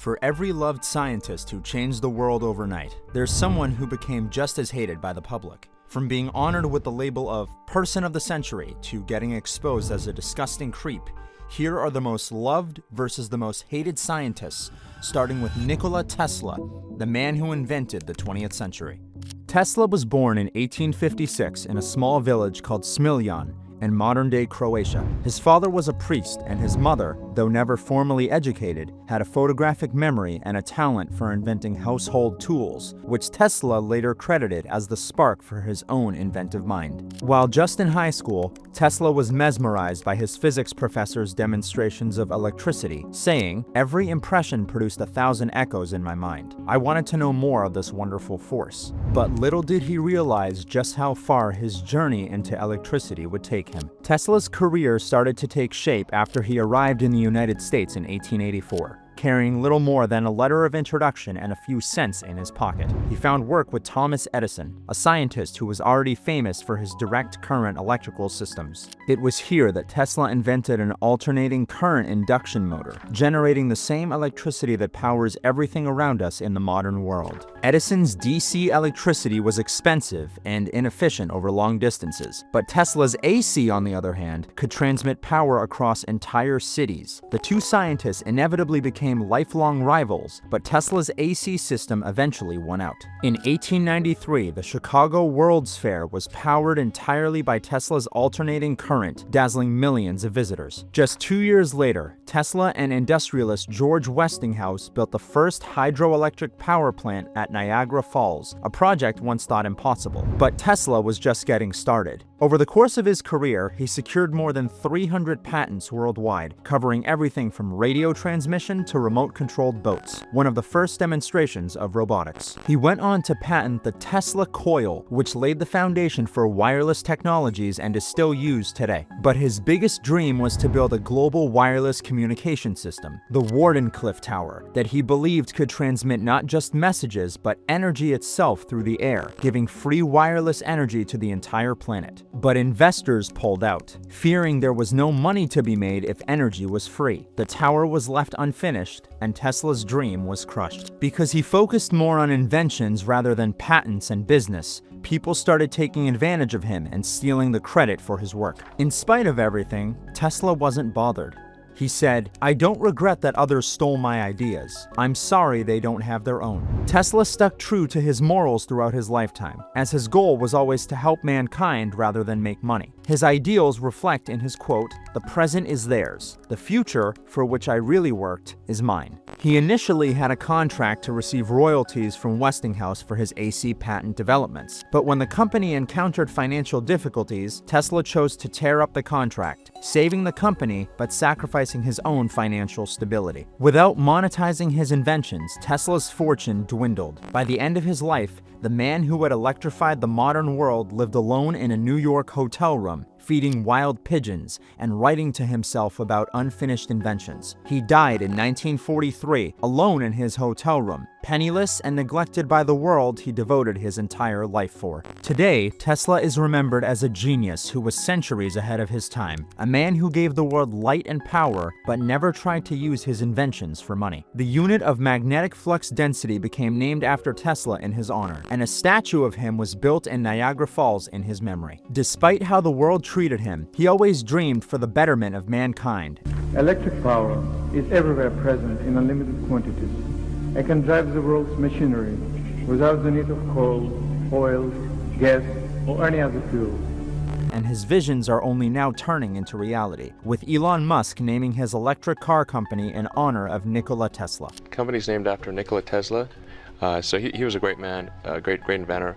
For every loved scientist who changed the world overnight, there's someone who became just as hated by the public. From being honored with the label of Person of the Century to getting exposed as a disgusting creep, here are the most loved versus the most hated scientists, starting with Nikola Tesla, the man who invented the 20th century. Tesla was born in 1856 in a small village called Smiljan in modern-day Croatia. His father was a priest, and his mother, though never formally educated, had a photographic memory and a talent for inventing household tools, which Tesla later credited as the spark for his own inventive mind. While just in high school, Tesla was mesmerized by his physics professor's demonstrations of electricity, saying, "Every impression produced 1,000 echoes in my mind. I wanted to know more of this wonderful force." But little did he realize just how far his journey into electricity would take him. Tesla's career started to take shape after he arrived in the United States in 1884. Carrying little more than a letter of introduction and a few cents in his pocket. He found work with Thomas Edison, a scientist who was already famous for his direct current electrical systems. It was here that Tesla invented an alternating current induction motor, generating the same electricity that powers everything around us in the modern world. Edison's DC electricity was expensive and inefficient over long distances, but Tesla's AC, on the other hand, could transmit power across entire cities. The two scientists inevitably became lifelong rivals, but Tesla's AC system eventually won out. In 1893, the Chicago World's Fair was powered entirely by Tesla's alternating current, dazzling millions of visitors. Just 2 years later, Tesla and industrialist George Westinghouse built the first hydroelectric power plant at Niagara Falls, a project once thought impossible. But Tesla was just getting started. Over the course of his career, he secured more than 300 patents worldwide, covering everything from radio transmission to remote-controlled boats, one of the first demonstrations of robotics. He went on to patent the Tesla coil, which laid the foundation for wireless technologies and is still used today. But his biggest dream was to build a global wireless communication system, the Wardenclyffe Tower, that he believed could transmit not just messages, but energy itself through the air, giving free wireless energy to the entire planet. But investors pulled out, fearing there was no money to be made if energy was free. The tower was left unfinished, and Tesla's dream was crushed. Because he focused more on inventions rather than patents and business, people started taking advantage of him and stealing the credit for his work. In spite of everything, Tesla wasn't bothered. He said, "I don't regret that others stole my ideas. I'm sorry they don't have their own." Tesla stuck true to his morals throughout his lifetime, as his goal was always to help mankind rather than make money. His ideals reflect in his quote, "The present is theirs. The future, for which I really worked, is mine." He initially had a contract to receive royalties from Westinghouse for his AC patent developments, but when the company encountered financial difficulties, Tesla chose to tear up the contract, saving the company but sacrificing his own financial stability. Without monetizing his inventions, Tesla's fortune dwindled. By the end of his life, the man who had electrified the modern world lived alone in a New York hotel room, feeding wild pigeons and writing to himself about unfinished inventions. He died in 1943, alone in his hotel room, penniless and neglected by the world he devoted his entire life for. Today, Tesla is remembered as a genius who was centuries ahead of his time, a man who gave the world light and power but never tried to use his inventions for money. The unit of magnetic flux density became named after Tesla in his honor, and a statue of him was built in Niagara Falls in his memory. Despite how the world treated him, he always dreamed for the betterment of mankind. Electric power is everywhere present in unlimited quantities. It can drive the world's machinery without the need of coal, oil, gas, or any other fuel. And his visions are only now turning into reality, with Elon Musk naming his electric car company in honor of Nikola Tesla. The company's named after Nikola Tesla, so he was a great man, a great inventor.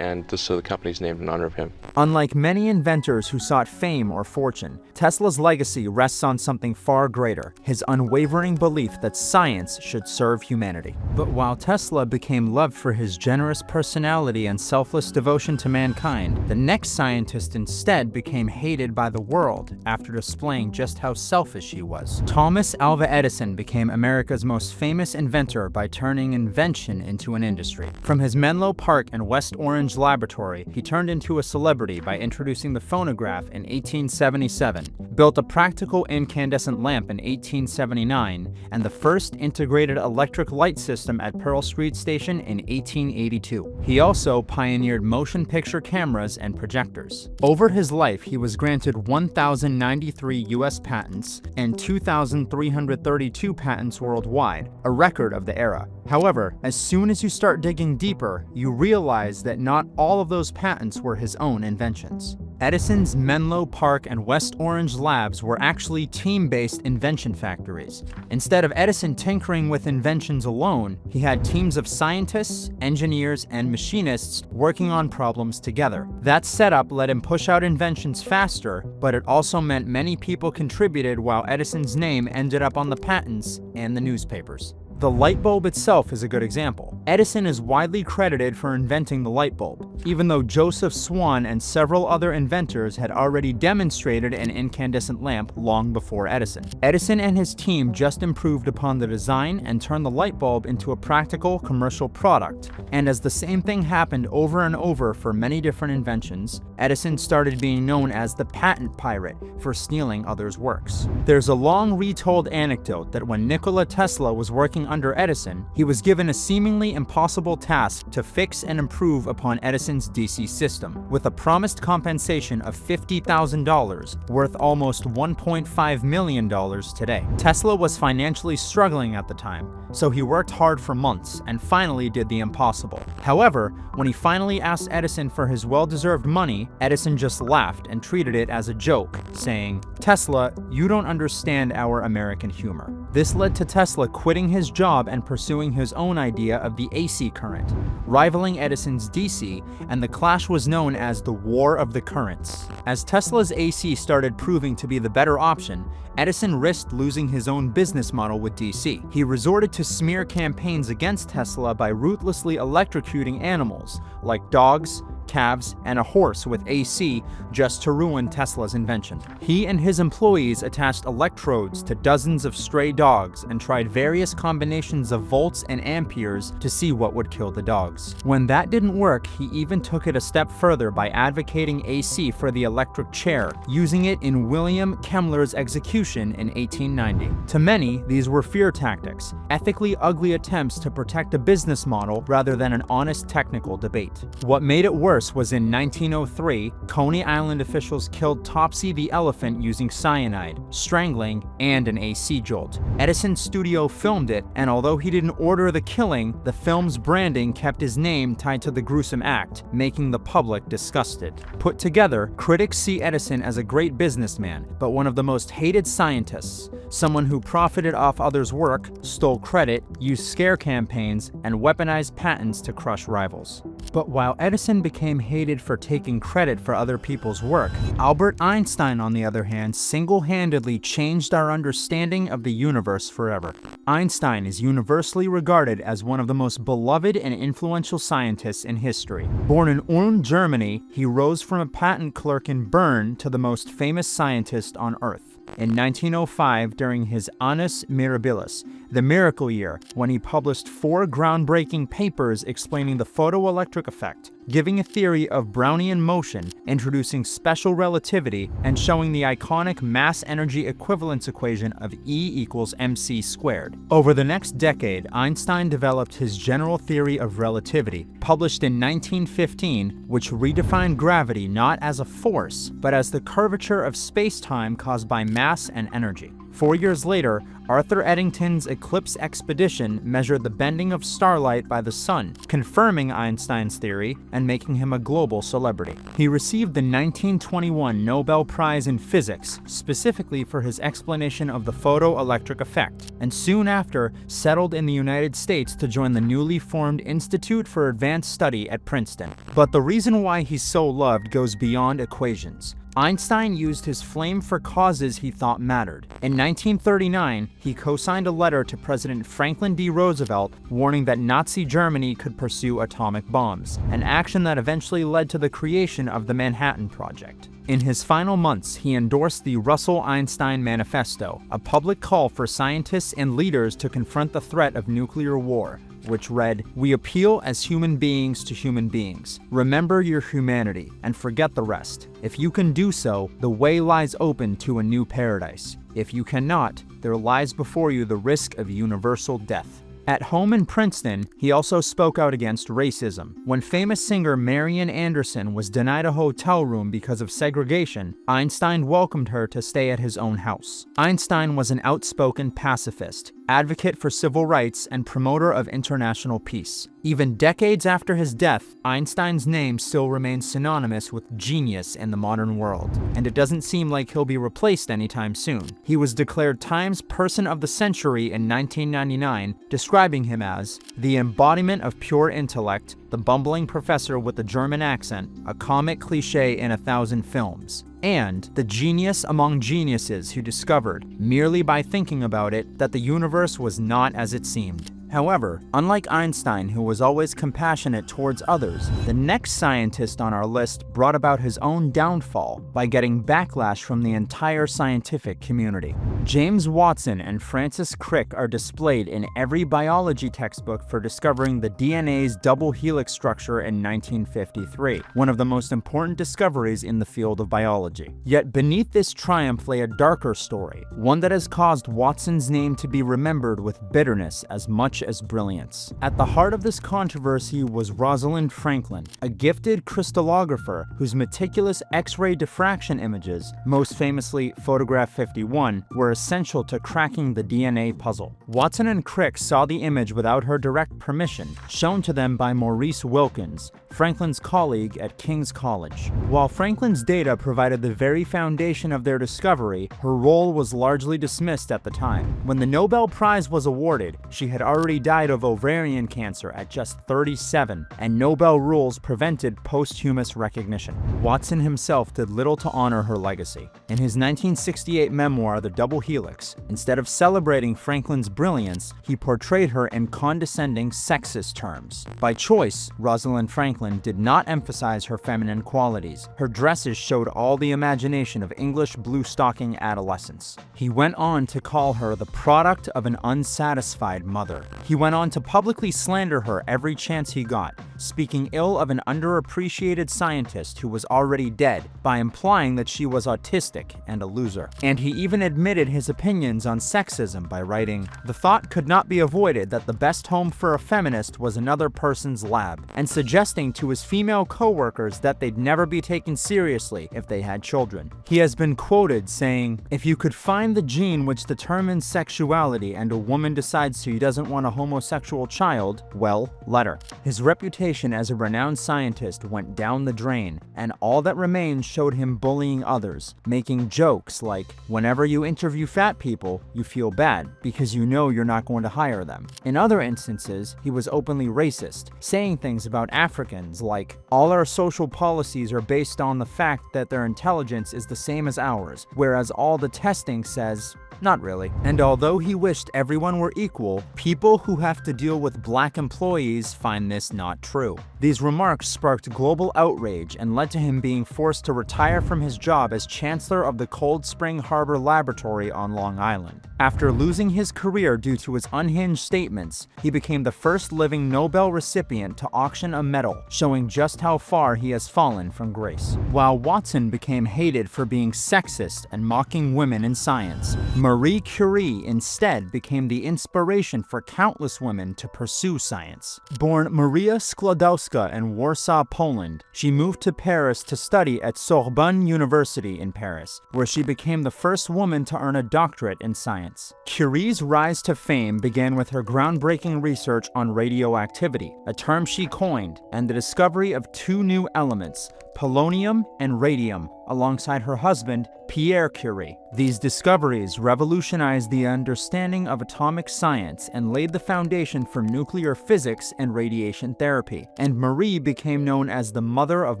So the company's named in honor of him. Unlike many inventors who sought fame or fortune, Tesla's legacy rests on something far greater, his unwavering belief that science should serve humanity. But while Tesla became loved for his generous personality and selfless devotion to mankind, the next scientist instead became hated by the world after displaying just how selfish he was. Thomas Alva Edison became America's most famous inventor by turning invention into an industry. From his Menlo Park in West West Orange laboratory, he turned into a celebrity by introducing the phonograph in 1877, built a practical incandescent lamp in 1879, and the first integrated electric light system at Pearl Street Station in 1882. He also pioneered motion picture cameras and projectors. Over his life, he was granted 1,093 U.S. patents and 2,332 patents worldwide, a record of the era. However, as soon as you start digging deeper, you realize that not all of those patents were his own inventions. Edison's Menlo Park and West Orange labs were actually team-based invention factories. Instead of Edison tinkering with inventions alone, he had teams of scientists, engineers, and machinists working on problems together. That setup let him push out inventions faster, but it also meant many people contributed while Edison's name ended up on the patents and the newspapers. The light bulb itself is a good example. Edison is widely credited for inventing the light bulb, even though Joseph Swan and several other inventors had already demonstrated an incandescent lamp long before Edison. Edison and his team just improved upon the design and turned the light bulb into a practical commercial product. And as the same thing happened over and over for many different inventions, Edison started being known as the patent pirate for stealing others' works. There's a long retold anecdote that when Nikola Tesla was working under Edison, he was given a seemingly impossible task to fix and improve upon Edison's DC system, with a promised compensation of $50,000, worth almost $1.5 million today. Tesla was financially struggling at the time, so he worked hard for months and finally did the impossible. However, when he finally asked Edison for his well-deserved money, Edison just laughed and treated it as a joke, saying, "Tesla, you don't understand our American humor." This led to Tesla quitting his job and pursuing his own idea of the AC current, rivaling Edison's DC, and the clash was known as the War of the Currents. As Tesla's AC started proving to be the better option, Edison risked losing his own business model with DC. He resorted to smear campaigns against Tesla by ruthlessly electrocuting animals, like dogs, calves, and a horse with AC just to ruin Tesla's invention. He and his employees attached electrodes to dozens of stray dogs and tried various combinations of volts and amperes to see what would kill the dogs. When that didn't work, he even took it a step further by advocating AC for the electric chair, using it in William Kemmler's execution in 1890. To many, these were fear tactics, ethically ugly attempts to protect a business model rather than an honest technical debate. What made it worse was in 1903, Coney Island officials killed Topsy the elephant using cyanide, strangling, and an AC jolt. Edison's studio filmed it, and although he didn't order the killing, the film's branding kept his name tied to the gruesome act, making the public disgusted. Put together, critics see Edison as a great businessman, but one of the most hated scientists, someone who profited off others' work, stole credit, used scare campaigns, and weaponized patents to crush rivals. But while Edison became hated for taking credit for other people's work, Albert Einstein, on the other hand, single-handedly changed our understanding of the universe forever. Einstein is universally regarded as one of the most beloved and influential scientists in history. Born in Ulm, Germany, he rose from a patent clerk in Bern to the most famous scientist on Earth. In 1905, during his Annus Mirabilis, the miracle year, when he published 4 groundbreaking papers explaining the photoelectric effect, giving a theory of Brownian motion, introducing special relativity, and showing the iconic mass-energy equivalence equation of E = mc squared. Over the next decade, Einstein developed his general theory of relativity, published in 1915, which redefined gravity not as a force, but as the curvature of space-time caused by mass and energy. 4 years later, Arthur Eddington's Eclipse expedition measured the bending of starlight by the sun, confirming Einstein's theory and making him a global celebrity. He received the 1921 Nobel Prize in Physics, specifically for his explanation of the photoelectric effect, and soon after settled in the United States to join the newly formed Institute for Advanced Study at Princeton. But the reason why he's so loved goes beyond equations. Einstein used his flame for causes he thought mattered. In 1939, he co-signed a letter to President Franklin D. Roosevelt warning that Nazi Germany could pursue atomic bombs, an action that eventually led to the creation of the Manhattan Project. In his final months, he endorsed the Russell-Einstein Manifesto, a public call for scientists and leaders to confront the threat of nuclear war, which read, "We appeal as human beings to human beings. Remember your humanity and forget the rest. If you can do so, the way lies open to a new paradise. If you cannot, there lies before you the risk of universal death." At home in Princeton, he also spoke out against racism. When famous singer Marian Anderson was denied a hotel room because of segregation, Einstein welcomed her to stay at his own house. Einstein was an outspoken pacifist, advocate for civil rights, and promoter of international peace. Even decades after his death, Einstein's name still remains synonymous with genius in the modern world, and it doesn't seem like he'll be replaced anytime soon. He was declared Time's Person of the Century in 1999, describing him as the embodiment of pure intellect, the bumbling professor with a German accent, a comic cliché in 1,000 films, and the genius among geniuses who discovered, merely by thinking about it, that the universe was not as it seemed. However, unlike Einstein, who was always compassionate towards others, the next scientist on our list brought about his own downfall by getting backlash from the entire scientific community. James Watson and Francis Crick are displayed in every biology textbook for discovering the DNA's double helix structure in 1953, one of the most important discoveries in the field of biology. Yet beneath this triumph lay a darker story, one that has caused Watson's name to be remembered with bitterness as much as brilliance. At the heart of this controversy was Rosalind Franklin, a gifted crystallographer whose meticulous X-ray diffraction images, most famously photograph 51, were essential to cracking the DNA puzzle. Watson and Crick saw the image without her direct permission, shown to them by Maurice Wilkins, Franklin's colleague at King's College. While Franklin's data provided the very foundation of their discovery, her role was largely dismissed at the time. When the Nobel Prize was awarded, she had already died of ovarian cancer at just 37, and Nobel rules prevented posthumous recognition. Watson himself did little to honor her legacy. In his 1968 memoir, The Double Helix, instead of celebrating Franklin's brilliance, he portrayed her in condescending, sexist terms. By choice, Rosalind Franklin did not emphasize her feminine qualities. Her dresses showed all the imagination of English blue-stocking adolescents. He went on to call her the product of an unsatisfied mother. He went on to publicly slander her every chance he got, speaking ill of an underappreciated scientist who was already dead by implying that she was autistic and a loser. And he even admitted his opinions on sexism by writing, "The thought could not be avoided that the best home for a feminist was another person's lab," and suggesting to his female co-workers that they'd never be taken seriously if they had children. He has been quoted saying, "If you could find the gene which determines sexuality and a woman decides she doesn't want a homosexual child, well, let her." His reputation as a renowned scientist went down the drain, and all that remained showed him bullying others, making jokes like, "Whenever you interview fat people, you feel bad because you know you're not going to hire them." In other instances, he was openly racist, saying things about Africans like, "All our social policies are based on the fact that their intelligence is the same as ours, whereas all the testing says, not really." And although he wished everyone were equal, people who have to deal with black employees find this not true. These remarks sparked global outrage and led to him being forced to retire from his job as Chancellor of the Cold Spring Harbor Laboratory on Long Island. After losing his career due to his unhinged statements, he became the first living Nobel recipient to auction a medal, showing just how far he has fallen from grace. While Watson became hated for being sexist and mocking women in science, Marie Curie instead became the inspiration for countless women to pursue science. Born Maria Sklodowska in Warsaw, Poland, she moved to Paris to study at Sorbonne University in Paris, where she became the first woman to earn a doctorate in science. Curie's rise to fame began with her groundbreaking research on radioactivity, a term she coined, and the discovery of two new elements, polonium and radium, alongside her husband, Pierre Curie. These discoveries revolutionized the understanding of atomic science and laid the foundation for nuclear physics and radiation therapy, and Marie became known as the mother of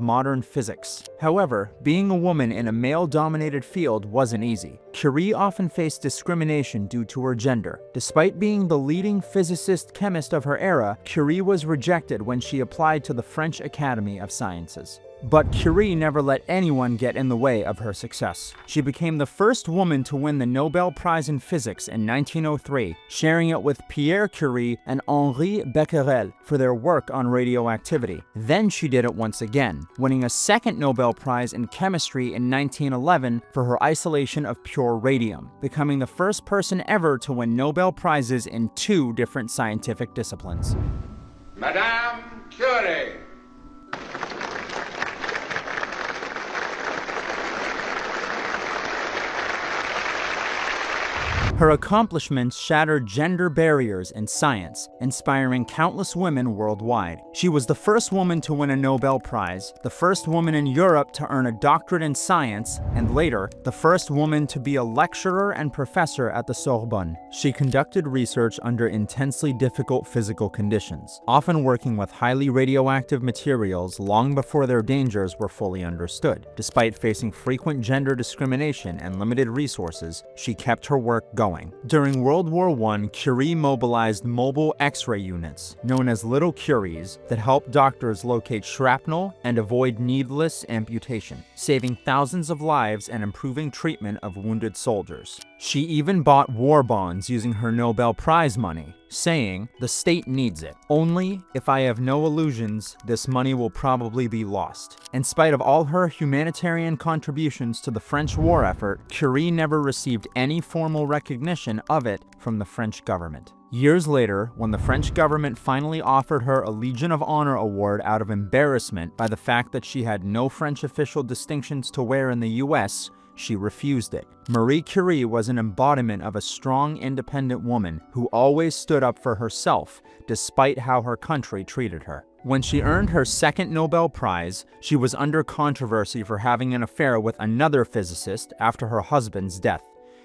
modern physics. However, being a woman in a male-dominated field wasn't easy. Curie often faced discrimination due to her gender. Despite being the leading physicist-chemist of her era, Curie was rejected when she applied to the French Academy of Sciences. But Curie never let anyone get in the way of her success. She became the first woman to win the Nobel Prize in Physics in 1903, sharing it with Pierre Curie and Henri Becquerel for their work on radioactivity. Then she did it once again, winning a second Nobel Prize in Chemistry in 1911 for her isolation of pure radium, becoming the first person ever to win Nobel Prizes in 2 different scientific disciplines. Madame Curie. Her accomplishments shattered gender barriers in science, inspiring countless women worldwide. She was the first woman to win a Nobel Prize, the first woman in Europe to earn a doctorate in science, and later, the first woman to be a lecturer and professor at the Sorbonne. She conducted research under intensely difficult physical conditions, often working with highly radioactive materials long before their dangers were fully understood. Despite facing frequent gender discrimination and limited resources, she kept her work going. During World War I, Curie mobilized mobile X-ray units, known as Little Curies, that helped doctors locate shrapnel and avoid needless amputation, saving thousands of lives and improving treatment of wounded soldiers. She even bought war bonds using her Nobel Prize money, saying, "The state needs it. Only, if I have no illusions, this money will probably be lost." In spite of all her humanitarian contributions to the French war effort, Curie never received any formal recognition of it from the French government. Years later, when the French government finally offered her a Legion of Honor award out of embarrassment by the fact that she had no French official distinctions to wear in the US, she refused it. Marie Curie was an embodiment of a strong, independent woman who always stood up for herself, despite how her country treated her. When she earned her second Nobel Prize, she was under controversy for having an affair with another physicist after her husband's death.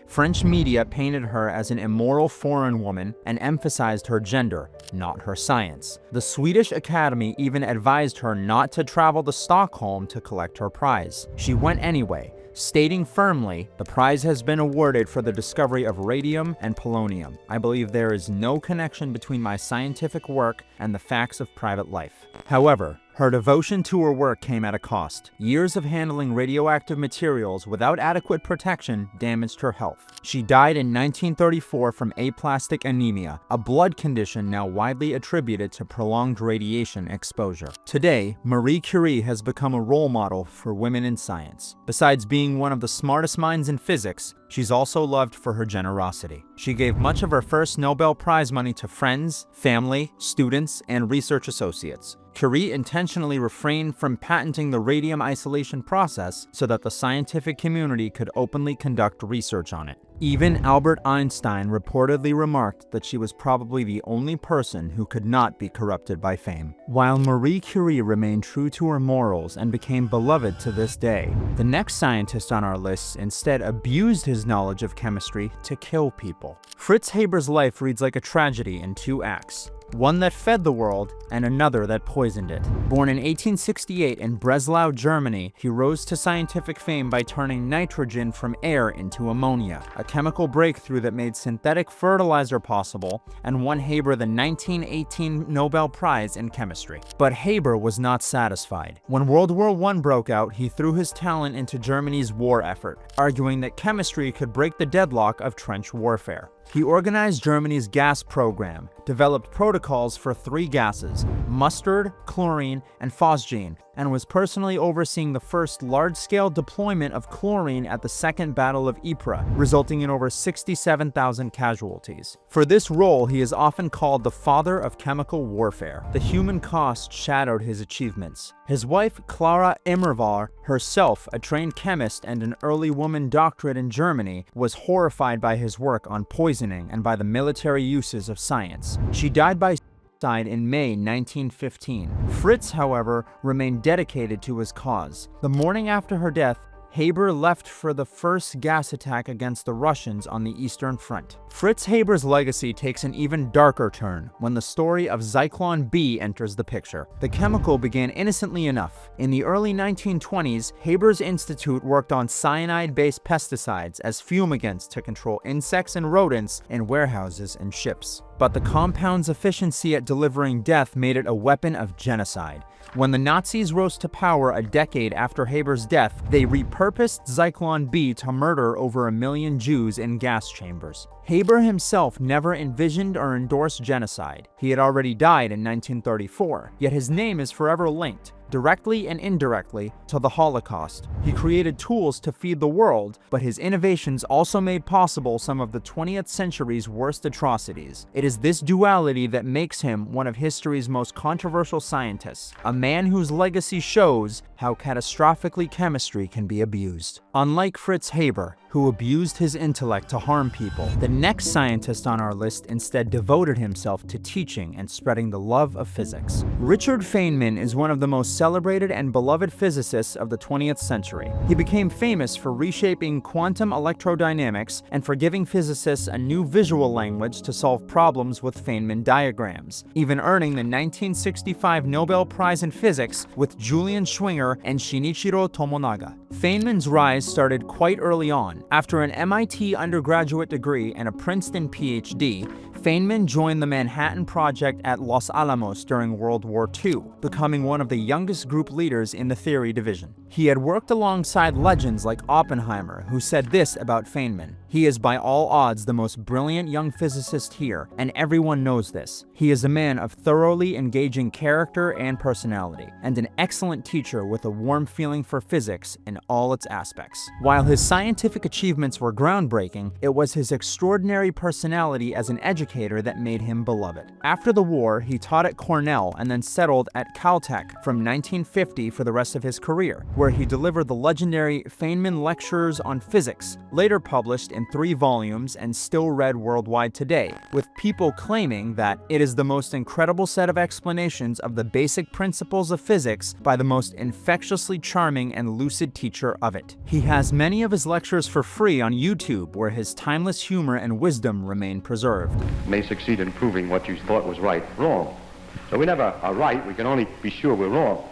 French media painted her as an immoral foreign woman and emphasized her gender, not her science. The Swedish Academy even advised her not to travel to Stockholm to collect her prize. She went anyway, stating firmly, "The prize has been awarded for the discovery of radium and polonium. I believe there is no connection between my scientific work and the facts of private life." However, her devotion to her work came at a cost. Years of handling radioactive materials without adequate protection damaged her health. She died in 1934 from aplastic anemia, a blood condition now widely attributed to prolonged radiation exposure. Today, Marie Curie has become a role model for women in science. Besides being one of the smartest minds in physics, she's also loved for her generosity. She gave much of her first Nobel Prize money to friends, family, students, and research associates. Curie intentionally refrained from patenting the radium isolation process so that the scientific community could openly conduct research on it. Even Albert Einstein reportedly remarked that she was probably the only person who could not be corrupted by fame. While Marie Curie remained true to her morals and became beloved to this day, the next scientist on our list instead abused his knowledge of chemistry to kill people. Fritz Haber's life reads like a tragedy in 2 acts. One that fed the world, and another that poisoned it. Born in 1868 in Breslau, Germany, he rose to scientific fame by turning nitrogen from air into ammonia, a chemical breakthrough that made synthetic fertilizer possible and won Haber the 1918 Nobel Prize in Chemistry. But Haber was not satisfied. When World War I broke out, he threw his talent into Germany's war effort, arguing that chemistry could break the deadlock of trench warfare. He organized Germany's gas program, developed protocols for 3 gases, mustard, chlorine, and phosgene, and was personally overseeing the first large-scale deployment of chlorine at the Second Battle of Ypres, resulting in over 67,000 casualties. For this role, he is often called the father of chemical warfare. The human cost shadowed his achievements. His wife, Clara Immerwahr, herself a trained chemist and an early woman doctorate in Germany, was horrified by his work on poisoning and by the military uses of science. She died by suicide in May 1915. Fritz, however, remained dedicated to his cause. The morning after her death, Haber left for the first gas attack against the Russians on the Eastern Front. Fritz Haber's legacy takes an even darker turn when the story of Zyklon B enters the picture. The chemical began innocently enough. In the early 1920s, Haber's institute worked on cyanide-based pesticides as fumigants to control insects and rodents in warehouses and ships. But the compound's efficiency at delivering death made it a weapon of genocide. When the Nazis rose to power a decade after Haber's death, they repurposed Zyklon B to murder over 1 million Jews in gas chambers. Haber himself never envisioned or endorsed genocide. He had already died in 1934, yet his name is forever linked, directly and indirectly, to the Holocaust. He created tools to feed the world, but his innovations also made possible some of the 20th century's worst atrocities. It is this duality that makes him one of history's most controversial scientists, a man whose legacy shows how catastrophically chemistry can be abused. Unlike Fritz Haber, who abused his intellect to harm people, the next scientist on our list instead devoted himself to teaching and spreading the love of physics. Richard Feynman is one of the most celebrated and beloved physicists of the 20th century. He became famous for reshaping quantum electrodynamics and for giving physicists a new visual language to solve problems with Feynman diagrams, even earning the 1965 Nobel Prize in Physics with Julian Schwinger and Shinichiro Tomonaga. Feynman's rise started quite early on. After an MIT undergraduate degree and a Princeton PhD, Feynman joined the Manhattan Project at Los Alamos during World War II, becoming one of the youngest group leaders in the theory division. He had worked alongside legends like Oppenheimer, who said this about Feynman: "He is by all odds the most brilliant young physicist here, and everyone knows this. He is a man of thoroughly engaging character and personality, and an excellent teacher with a warm feeling for physics in all its aspects." While his scientific achievements were groundbreaking, it was his extraordinary personality as an educator that made him beloved. After the war, he taught at Cornell and then settled at Caltech from 1950 for the rest of his career, where he delivered the legendary Feynman Lectures on Physics, later published in 3 volumes and still read worldwide today, with people claiming that it is the most incredible set of explanations of the basic principles of physics by the most infectiously charming and lucid teacher of it. He has many of his lectures for free on YouTube, where his timeless humor and wisdom remain preserved. May succeed in proving what you thought was right wrong. So we never are right, we can only be sure we're wrong.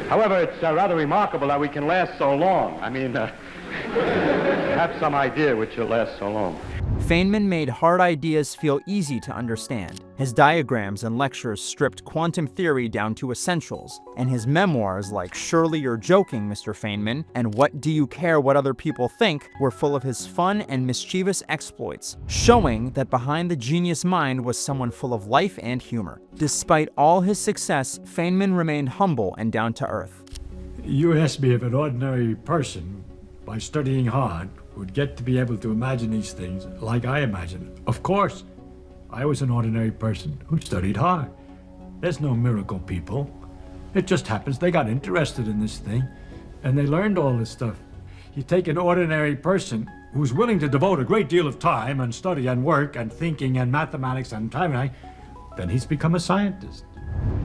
However, it's rather remarkable that we can last so long. I mean, have some idea which will last so long. Feynman made hard ideas feel easy to understand. His diagrams and lectures stripped quantum theory down to essentials, and his memoirs like Surely You're Joking, Mr. Feynman, and What Do You Care What Other People Think were full of his fun and mischievous exploits, showing that behind the genius mind was someone full of life and humor. Despite all his success, Feynman remained humble and down to earth. You asked me if an ordinary person, by studying hard, would get to be able to imagine these things like I imagine. Of course, I was an ordinary person who studied hard. There's no miracle people. It just happens they got interested in this thing and they learned all this stuff. You take an ordinary person who's willing to devote a great deal of time and study and work and thinking and mathematics and time, then he's become a scientist.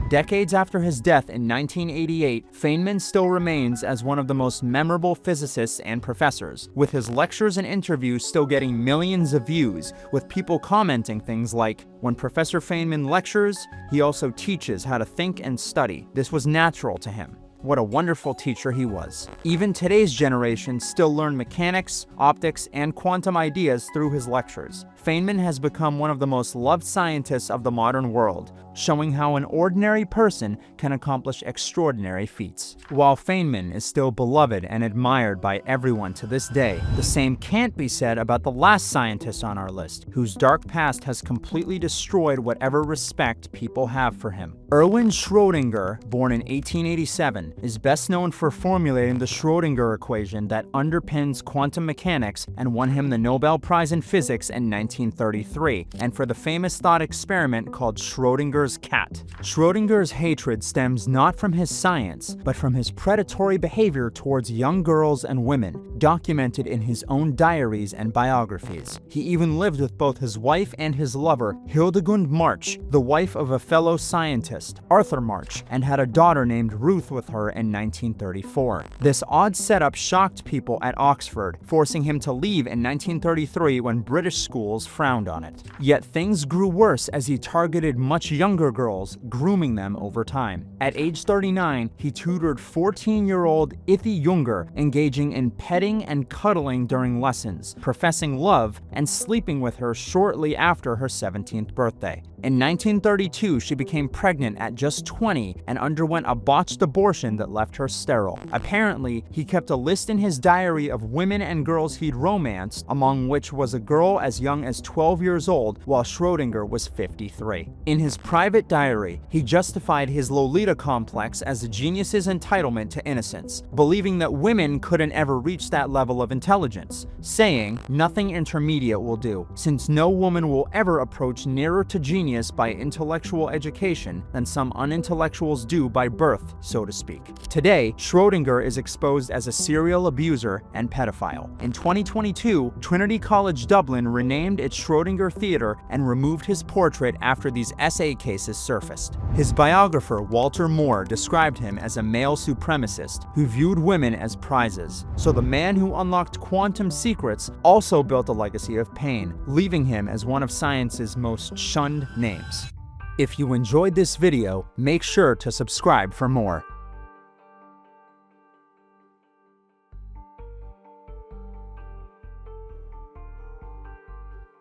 Decades after his death in 1988, Feynman still remains as one of the most memorable physicists and professors, with his lectures and interviews still getting millions of views, with people commenting things like, "When Professor Feynman lectures, he also teaches how to think and study. This was natural to him. What a wonderful teacher he was." Even today's generation still learn mechanics, optics, and quantum ideas through his lectures. Feynman has become one of the most loved scientists of the modern world, showing how an ordinary person can accomplish extraordinary feats. While Feynman is still beloved and admired by everyone to this day, the same can't be said about the last scientist on our list, whose dark past has completely destroyed whatever respect people have for him. Erwin Schrödinger, born in 1887, is best known for formulating the Schrödinger equation that underpins quantum mechanics and won him the Nobel Prize in Physics in 1933, and for the famous thought experiment called Schrödinger's cat. Schrödinger's hatred stems not from his science, but from his predatory behavior towards young girls and women, documented in his own diaries and biographies. He even lived with both his wife and his lover, Hildegund March, the wife of a fellow scientist, Arthur March, and had a daughter named Ruth with her in 1934. This odd setup shocked people at Oxford, forcing him to leave in 1933 when British schools frowned on it. Yet things grew worse as he targeted much younger girls, grooming them over time. At age 39, he tutored 14-year-old Ithy Junger, engaging in petting and cuddling during lessons, professing love, and sleeping with her shortly after her 17th birthday. In 1932, she became pregnant at just 20 and underwent a botched abortion that left her sterile. Apparently, he kept a list in his diary of women and girls he'd romanced, among which was a girl as young as 12 years old, while Schrödinger was 53. In his private diary, he justified his Lolita complex as a genius's entitlement to innocence, believing that women couldn't ever reach that level of intelligence, saying, "Nothing intermediate will do, since no woman will ever approach nearer to genius by intellectual education than some unintellectuals do by birth, so to speak." Today, Schrödinger is exposed as a serial abuser and pedophile. In 2022, Trinity College Dublin renamed its Schrödinger Theatre and removed his portrait after these essay cases surfaced. His biographer, Walter Moore, described him as a male supremacist who viewed women as prizes. So the man who unlocked quantum secrets also built a legacy of pain, leaving him as one of science's most shunned names. If you enjoyed this video, make sure to subscribe for more.